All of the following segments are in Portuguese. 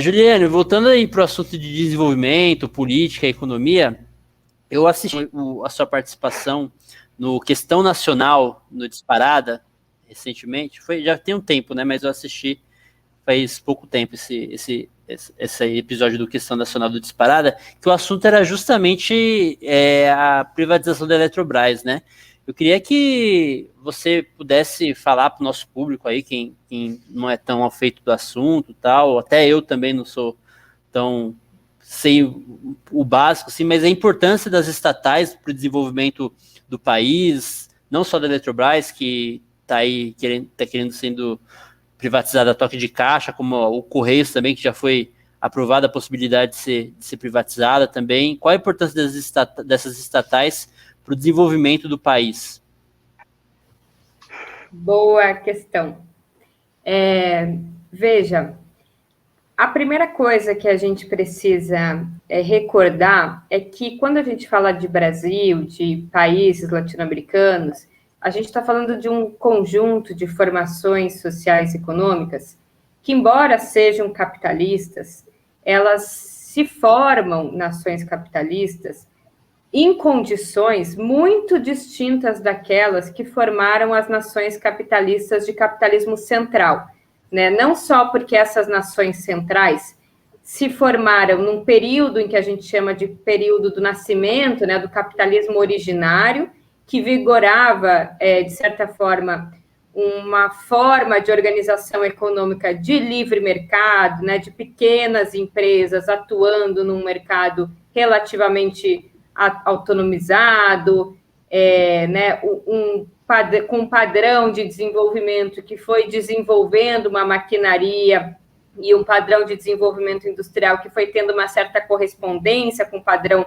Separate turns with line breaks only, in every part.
Juliane, voltando aí para o assunto de desenvolvimento, política, economia, eu assisti a sua participação no Questão Nacional, no Disparada, recentemente. Já tem um tempo, né? Mas eu assisti faz pouco tempo esse episódio do Questão Nacional do Disparada, que o assunto era justamente a privatização da Eletrobras, né? Eu queria que você pudesse falar para o nosso público aí, quem não é tão afeito do assunto, tal, até eu também não sou tão sei o básico, assim, mas a importância das estatais para o desenvolvimento do país, não só da Eletrobras, que está aí querendo sendo privatizada a toque de caixa, como o Correios também, que já foi aprovada a possibilidade de ser privatizada também. Qual a importância dessas estatais para o desenvolvimento do país?
Boa questão. Veja, a primeira coisa que a gente precisa recordar é que quando a gente fala de Brasil, de países latino-americanos, a gente está falando de um conjunto de formações sociais e econômicas que, embora sejam capitalistas, elas se formam nações capitalistas em condições muito distintas daquelas que formaram as nações capitalistas de capitalismo central, né? Não só porque essas nações centrais se formaram num período em que a gente chama de período do nascimento, né, do capitalismo originário, que vigorava, de certa forma, uma forma de organização econômica de livre mercado, né, de pequenas empresas atuando num mercado relativamente autonomizado, né, com um padrão de desenvolvimento que foi desenvolvendo uma maquinaria e um padrão de desenvolvimento industrial que foi tendo uma certa correspondência com o padrão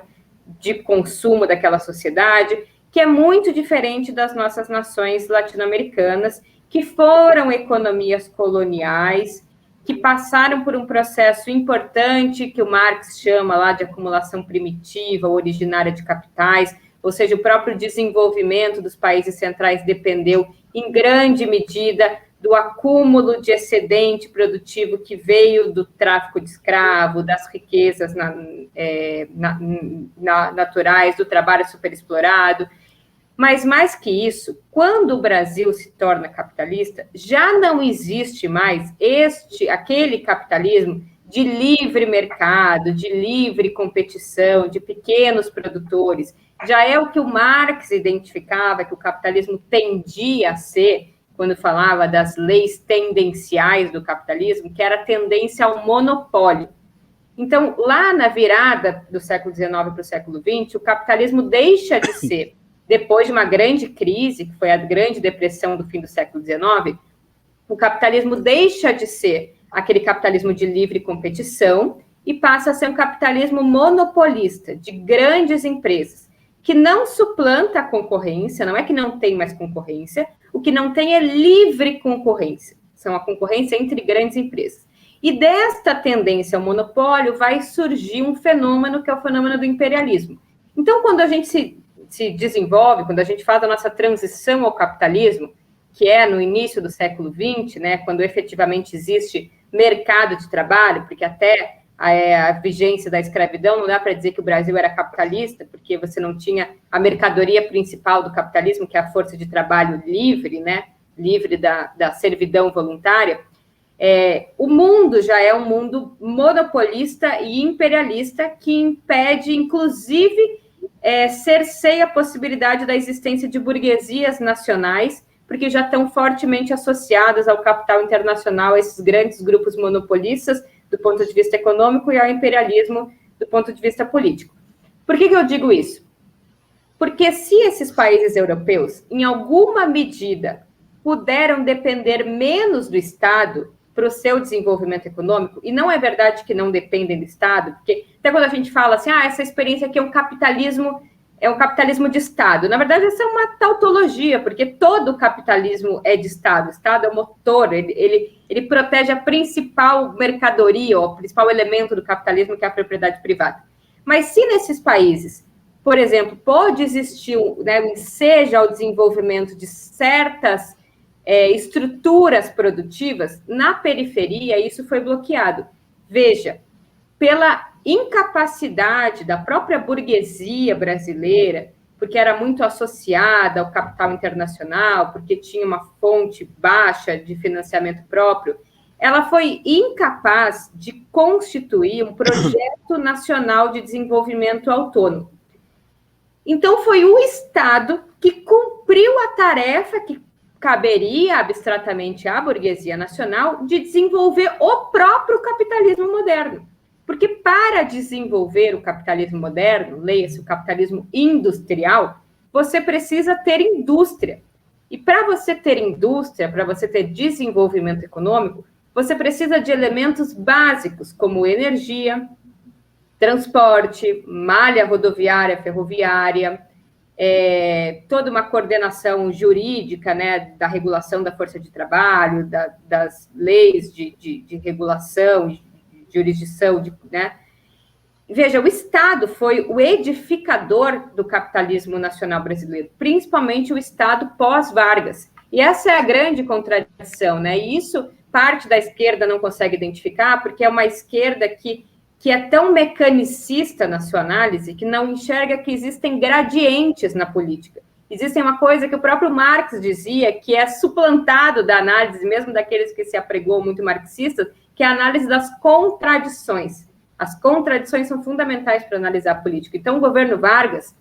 de consumo daquela sociedade, que é muito diferente das nossas nações latino-americanas, que foram economias coloniais, que passaram por um processo importante que o Marx chama lá de acumulação primitiva, originária de capitais, ou seja, o próprio desenvolvimento dos países centrais dependeu, em grande medida, do acúmulo de excedente produtivo que veio do tráfico de escravo, das riquezas naturais, do trabalho superexplorado. Mas, mais que isso, quando o Brasil se torna capitalista, já não existe mais aquele capitalismo de livre mercado, de livre competição, de pequenos produtores. Já é o que o Marx identificava, que o capitalismo tendia a ser, quando falava das leis tendenciais do capitalismo, que era a tendência ao monopólio. Então, lá na virada do século XIX para o século XX, o capitalismo deixa de ser, depois de uma grande crise, que foi a Grande Depressão do fim do século XIX, o capitalismo deixa de ser aquele capitalismo de livre competição e passa a ser um capitalismo monopolista, de grandes empresas, que não suplanta a concorrência, não é que não tem mais concorrência, o que não tem é livre concorrência, são a concorrência entre grandes empresas. E desta tendência ao monopólio vai surgir um fenômeno que é o fenômeno do imperialismo. Então, quando a gente se desenvolve, quando a gente faz a nossa transição ao capitalismo, que é no início do século XX, né, quando efetivamente existe mercado de trabalho, porque até a vigência da escravidão, não dá para dizer que o Brasil era capitalista, porque você não tinha a mercadoria principal do capitalismo, que é a força de trabalho livre, né, livre da servidão voluntária. O mundo já é um mundo monopolista e imperialista que impede, inclusive, cerceia a possibilidade da existência de burguesias nacionais, porque já estão fortemente associadas ao capital internacional, a esses grandes grupos monopolistas, do ponto de vista econômico, e ao imperialismo do ponto de vista político. Por que eu digo isso? Porque se esses países europeus, em alguma medida, puderam depender menos do Estado para o seu desenvolvimento econômico, e não é verdade que não dependem do Estado, porque até quando a gente fala assim, essa experiência aqui é um capitalismo de Estado. Na verdade, essa é uma tautologia, porque todo capitalismo é de Estado. O Estado é o motor, ele protege a principal mercadoria, o principal elemento do capitalismo, que é a propriedade privada. Mas se nesses países, por exemplo, pode existir um ensejo ao desenvolvimento de certas estruturas produtivas, na periferia isso foi bloqueado. Veja, pela incapacidade da própria burguesia brasileira, porque era muito associada ao capital internacional, porque tinha uma fonte baixa de financiamento próprio, ela foi incapaz de constituir um projeto nacional de desenvolvimento autônomo. Então, foi o Estado que cumpriu a tarefa que caberia abstratamente à burguesia nacional de desenvolver o próprio capitalismo moderno. Porque para desenvolver o capitalismo moderno, leia-se o capitalismo industrial, você precisa ter indústria. E para você ter indústria, para você ter desenvolvimento econômico, você precisa de elementos básicos, como energia, transporte, malha rodoviária, ferroviária, toda uma coordenação jurídica, né, da regulação da força de trabalho, das leis de regulação, de jurisdição, né? Veja, o Estado foi o edificador do capitalismo nacional brasileiro, principalmente o Estado pós-Vargas. E essa é a grande contradição, né? E isso parte da esquerda não consegue identificar, porque é uma esquerda que é tão mecanicista na sua análise, que não enxerga que existem gradientes na política. Existem uma coisa que o próprio Marx dizia, que é suplantado da análise, mesmo daqueles que se apregou muito marxistas, que é a análise das contradições. As contradições são fundamentais para analisar a política. Então, o governo Vargas,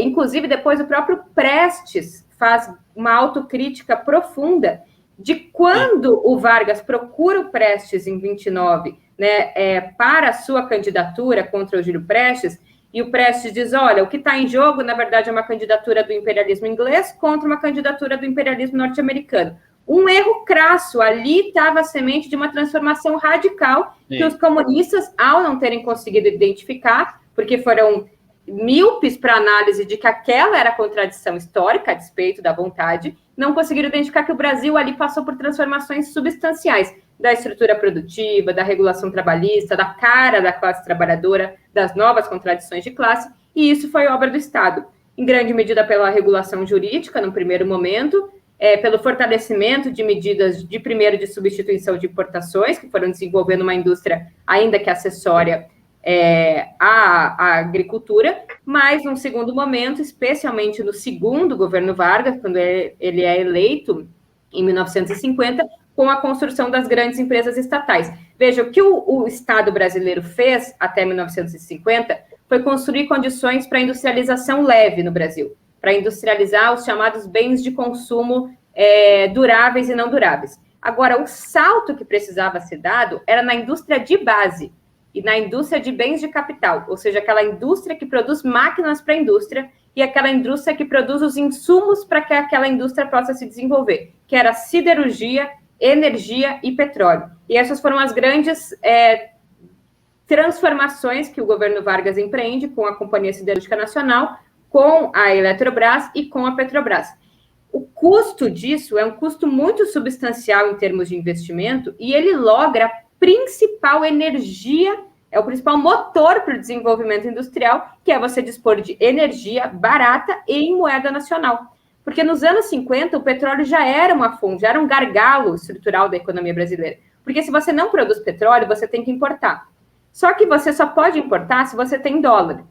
inclusive depois o próprio Prestes faz uma autocrítica profunda de quando o Vargas procura o Prestes em 29, né, para a sua candidatura contra o Júlio Prestes, e o Prestes diz, olha, o que está em jogo, na verdade, é uma candidatura do imperialismo inglês contra uma candidatura do imperialismo norte-americano. Um erro crasso, ali estava a semente de uma transformação radical. Sim. Que os comunistas, ao não terem conseguido identificar, porque foram míopes para análise de que aquela era a contradição histórica, a despeito da vontade, não conseguiram identificar que o Brasil ali passou por transformações substanciais da estrutura produtiva, da regulação trabalhista, da cara da classe trabalhadora, das novas contradições de classe, e isso foi obra do Estado, em grande medida pela regulação jurídica, no primeiro momento, pelo fortalecimento de medidas de substituição de importações, que foram desenvolvendo uma indústria, ainda que acessória, à agricultura, mas, num segundo momento, especialmente no segundo governo Vargas, quando ele é eleito, em 1950, com a construção das grandes empresas estatais. Veja, o que o Estado brasileiro fez até 1950 foi construir condições para a industrialização leve no Brasil, para industrializar os chamados bens de consumo duráveis e não duráveis. Agora, o salto que precisava ser dado era na indústria de base e na indústria de bens de capital, ou seja, aquela indústria que produz máquinas para a indústria e aquela indústria que produz os insumos para que aquela indústria possa se desenvolver, que era siderurgia, energia e petróleo. E essas foram as grandes transformações que o governo Vargas empreende com a Companhia Siderúrgica Nacional, com a Eletrobras e com a Petrobras. O custo disso é um custo muito substancial em termos de investimento e ele logra a principal energia, é o principal motor para o desenvolvimento industrial, que é você dispor de energia barata e em moeda nacional. Porque nos anos 50, o petróleo já era uma fonte, já era um gargalo estrutural da economia brasileira. Porque se você não produz petróleo, você tem que importar. Só que você só pode importar se você tem dólar.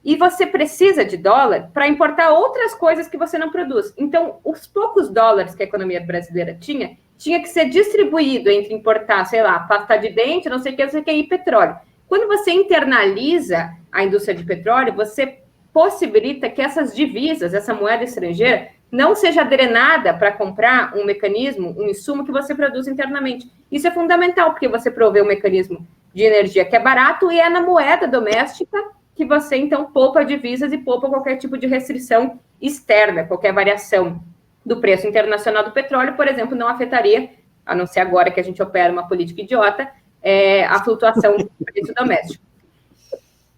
E você precisa de dólar para importar outras coisas que você não produz. Então, os poucos dólares que a economia brasileira tinha que ser distribuído entre importar, sei lá, pasta de dente, não sei o que, e petróleo. Quando você internaliza a indústria de petróleo, você possibilita que essas divisas, essa moeda estrangeira, não seja drenada para comprar um mecanismo, um insumo que você produz internamente. Isso é fundamental, porque você provê um mecanismo de energia que é barato e é na moeda doméstica que você, então, poupa divisas e poupa qualquer tipo de restrição externa, qualquer variação do preço internacional do petróleo, por exemplo, não afetaria, a não ser agora que a gente opera uma política idiota, a flutuação do preço doméstico.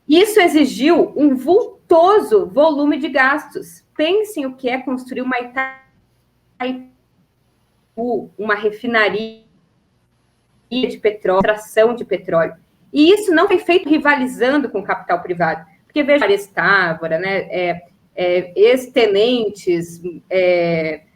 Isso exigiu um vultoso volume de gastos. Pensem o que é construir uma Itaipu, uma refinaria de petróleo, extração de petróleo. E isso não foi feito rivalizando com o capital privado. Porque, veja, Estávora, né, ex-tenentes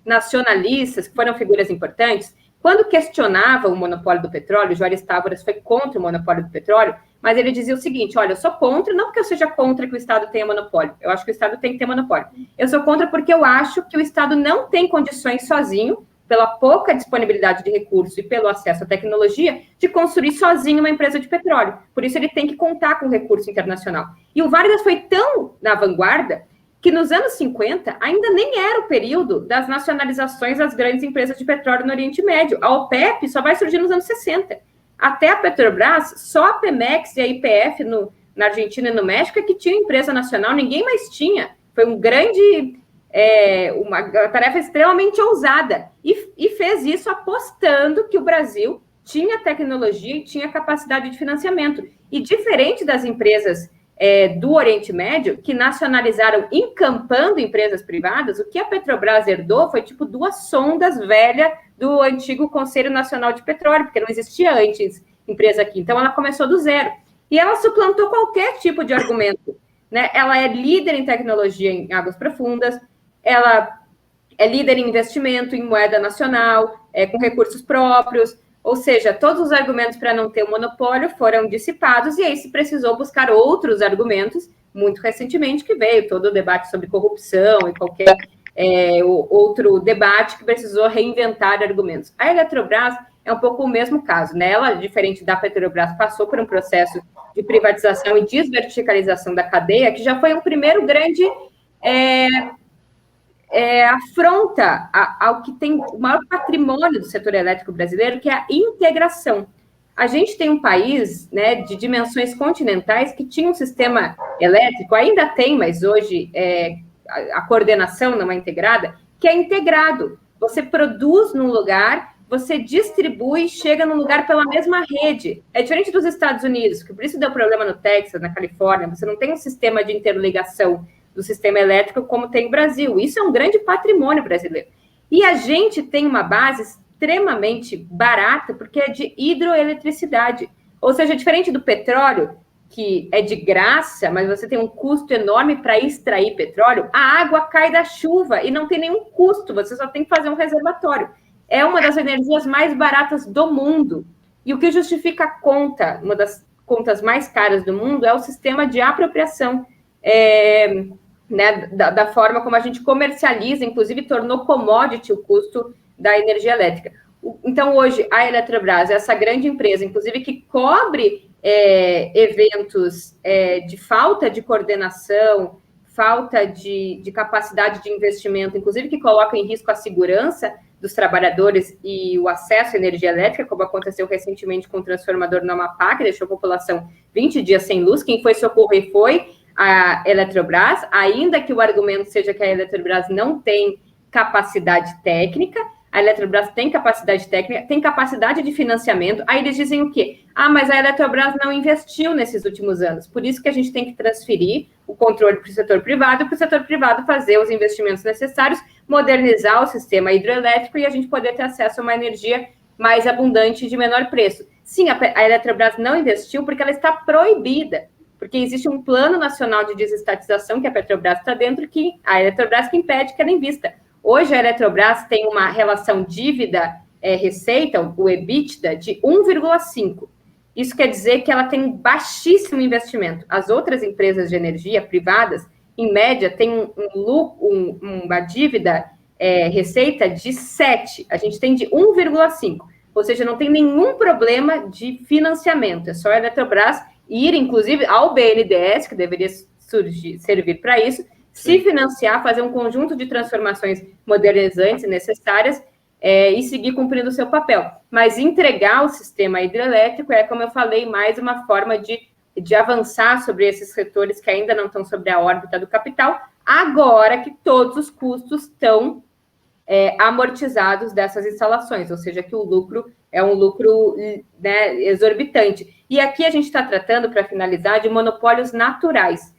nacionalistas, que foram figuras importantes, Quando questionava o monopólio do petróleo, o Juarez Tavares foi contra o monopólio do petróleo, mas ele dizia o seguinte, olha, eu sou contra, não porque eu seja contra que o Estado tenha monopólio, eu acho que o Estado tem que ter monopólio. Eu sou contra porque eu acho que o Estado não tem condições sozinho, pela pouca disponibilidade de recursos e pelo acesso à tecnologia, de construir sozinho uma empresa de petróleo. Por isso ele tem que contar com recurso internacional. E o Vargas foi tão na vanguarda que nos anos 50 ainda nem era o período das nacionalizações das grandes empresas de petróleo no Oriente Médio. A OPEP só vai surgir nos anos 60. Até a Petrobras, só a Pemex e a YPF na Argentina e no México é que tinha empresa nacional, ninguém mais tinha. Foi um grande... uma tarefa extremamente ousada, e fez isso apostando que o Brasil tinha tecnologia e tinha capacidade de financiamento. E diferente das empresas do Oriente Médio, que nacionalizaram encampando empresas privadas, o que a Petrobras herdou foi tipo 2 sondas velhas do antigo Conselho Nacional de Petróleo, porque não existia antes empresa aqui. Então, ela começou do zero. E ela suplantou qualquer tipo de argumento, né? Ela é líder em tecnologia em águas profundas, ela é líder em investimento em moeda nacional, com recursos próprios, ou seja, todos os argumentos para não ter um monopólio foram dissipados, e aí se precisou buscar outros argumentos, muito recentemente, que veio todo o debate sobre corrupção e qualquer outro debate que precisou reinventar argumentos. A Eletrobras é um pouco o mesmo caso, né? Ela, diferente da Petrobras, passou por um processo de privatização e desverticalização da cadeia, que já foi um primeiro grande... afronta ao que tem o maior patrimônio do setor elétrico brasileiro, que é a integração. A gente tem um país, né, de dimensões continentais que tinha um sistema elétrico, ainda tem, mas hoje a coordenação não é integrada, que é integrado. Você produz num lugar, você distribui, chega num lugar pela mesma rede. É diferente dos Estados Unidos, que por isso deu problema no Texas, na Califórnia, você não tem um sistema de interligação do sistema elétrico como tem o Brasil. Isso é um grande patrimônio brasileiro. E a gente tem uma base extremamente barata, porque é de hidroeletricidade. Ou seja, diferente do petróleo, que é de graça, mas você tem um custo enorme para extrair petróleo, a água cai da chuva e não tem nenhum custo, você só tem que fazer um reservatório. É uma das energias mais baratas do mundo. E o que justifica a conta, uma das contas mais caras do mundo, é o sistema de apropriação, né, da forma como a gente comercializa, inclusive tornou commodity o custo da energia elétrica. Então, hoje, a Eletrobras é essa grande empresa, inclusive, que cobre eventos de falta de coordenação, falta de capacidade de investimento, inclusive que coloca em risco a segurança dos trabalhadores e o acesso à energia elétrica, como aconteceu recentemente com o transformador no Amapá, que deixou a população 20 dias sem luz. Quem foi socorrer foi a Eletrobras, ainda que o argumento seja que a Eletrobras não tem capacidade técnica. A Eletrobras tem capacidade técnica, tem capacidade de financiamento. Aí eles dizem o quê? Mas a Eletrobras não investiu nesses últimos anos. Por isso que a gente tem que transferir o controle para o setor privado fazer os investimentos necessários, modernizar o sistema hidroelétrico e a gente poder ter acesso a uma energia mais abundante e de menor preço. Sim, a Eletrobras não investiu porque ela está proibida, porque existe um plano nacional de desestatização que a Petrobras está dentro, que a Eletrobras que impede que ela invista. Hoje, a Eletrobras tem uma relação dívida-receita, o EBITDA, de 1,5. Isso quer dizer que ela tem baixíssimo investimento. As outras empresas de energia privadas, em média, têm uma dívida-receita de 7. A gente tem de 1,5. Ou seja, não tem nenhum problema de financiamento. É só a Eletrobras ir, inclusive, ao BNDES, que deveria servir para isso, se financiar, fazer um conjunto de transformações modernizantes e necessárias e seguir cumprindo o seu papel. Mas entregar o sistema hidrelétrico é, como eu falei, mais uma forma de avançar sobre esses setores que ainda não estão sobre a órbita do capital, agora que todos os custos estão amortizados dessas instalações, ou seja, que o lucro é um lucro, né, exorbitante. E aqui a gente está tratando, para finalizar, de monopólios naturais.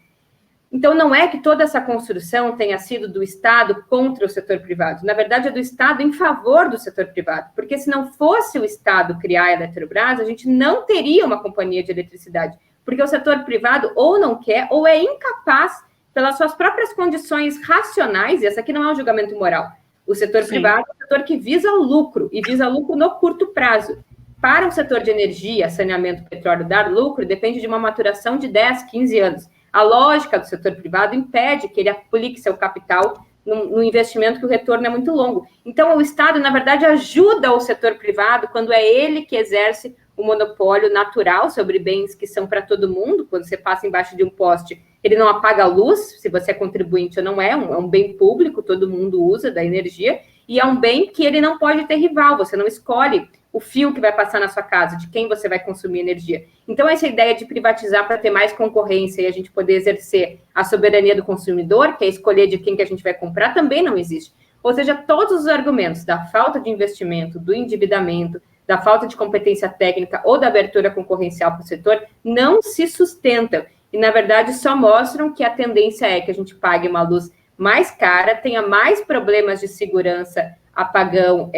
Então, não é que toda essa construção tenha sido do Estado contra o setor privado. Na verdade, é do Estado em favor do setor privado. Porque se não fosse o Estado criar a Eletrobras, a gente não teria uma companhia de eletricidade. Porque o setor privado ou não quer ou é incapaz, pelas suas próprias condições racionais, e essa aqui não é um julgamento moral, O setor privado é um setor que visa lucro, e visa lucro no curto prazo. Para o setor de energia, saneamento, petróleo dar lucro, depende de uma maturação de 10, 15 anos. A lógica do setor privado impede que ele aplique seu capital no investimento que o retorno é muito longo. Então, o Estado, na verdade, ajuda o setor privado quando é ele que exerce o monopólio natural sobre bens que são para todo mundo. Quando você passa embaixo de um poste, ele não apaga a luz, se você é contribuinte ou não é um bem público, todo mundo usa da energia, e é um bem que ele não pode ter rival, você não escolhe o fio que vai passar na sua casa, de quem você vai consumir energia. Então, essa ideia de privatizar para ter mais concorrência e a gente poder exercer a soberania do consumidor, que é escolher de quem que a gente vai comprar, também não existe. Ou seja, todos os argumentos da falta de investimento, do endividamento, da falta de competência técnica ou da abertura concorrencial para o setor não se sustentam. E, na verdade, só mostram que a tendência é que a gente pague uma luz mais cara, tenha mais problemas de segurança, apagão,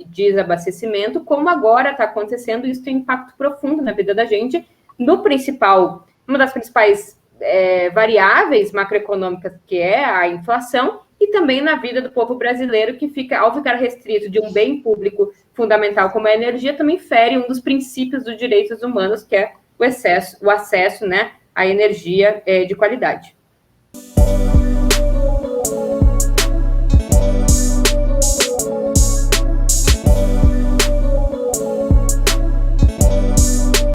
desabastecimento, como agora está acontecendo. Isso tem impacto profundo na vida da gente, uma das principais variáveis macroeconômicas, que é a inflação, e também na vida do povo brasileiro, que ao ficar restrito de um bem público fundamental como a energia, também fere um dos princípios dos direitos humanos, que é o acesso, né, à energia de qualidade.